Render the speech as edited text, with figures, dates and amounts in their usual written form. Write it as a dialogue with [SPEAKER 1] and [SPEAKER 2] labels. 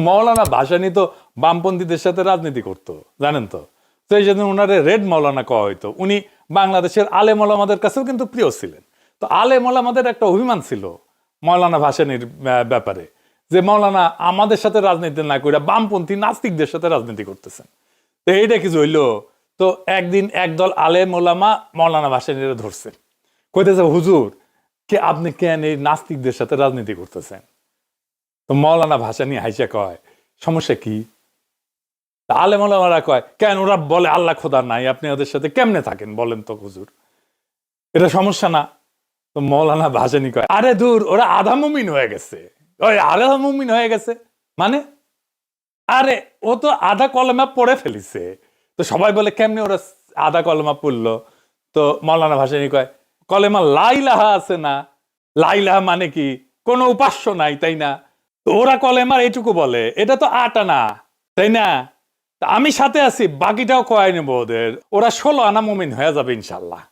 [SPEAKER 1] মৌলানা ভাসানী তো বামপন্থীদের সাথে রাজনীতি করতো, জানেন তো। তো এই জন্য ওনারে রেড মৌলানা কওয়া হইতো। উনি বাংলাদেশের আলেম ওলামাদের কাছেও কিন্তু প্রিয় ছিলেন। তো আলেম ওলামাদের একটা অভিমান ছিল মৌলানা ভাসানীর ব্যাপারে, যে মৌলানা আমাদের সাথে রাজনীতি না করে বামপন্থী নাস্তিকদের সাথে রাজনীতি করতেছেন। তো এইটা কিছু হইলো। তো একদিন একদল আলেম ওলামা মৌলানা ভাসানীরা ধরছেন, কইতেছে হুজুর কে আপনি কেন এই নাস্তিকদের সাথে রাজনীতি করতেছেন? তো মৌলানা ভাসানী হাইসা কয় সমস্যা কি? আলেম ওলামারা কয় কেন ওরা বলে আল্লাহ খোদা নাই, আপনি ওদের সাথে কেমনে থাকেন বলেন তো হুজুর, এটা সমস্যা না? তো মৌলানা ভাসানী কয় আরে দূর, ওরা আধা মুমিন হয়ে গেছে। ওই আধা মুমিন হয়ে গেছে মানে? আরে ও তো আধা কলেমা পড়ে ফেলিছে। তো সবাই বলে কেমনে ওরা আধা কলেমা পড়লো? তো মৌলানা ভাসানী কয় কলেমা লাইলাহা আছে না, লাইলাহা মানে কি কোনো উপাস্য নাই, তাই না? তো ওরা কলেমার এইটুকু বলে, এটা তো আনা, তাই না? আমি সাথে আছি, বাকিটাও কয় নেবো ওদের, ওরা 16 আনা মুমিন হয়ে যাবে ইনশাল্লাহ।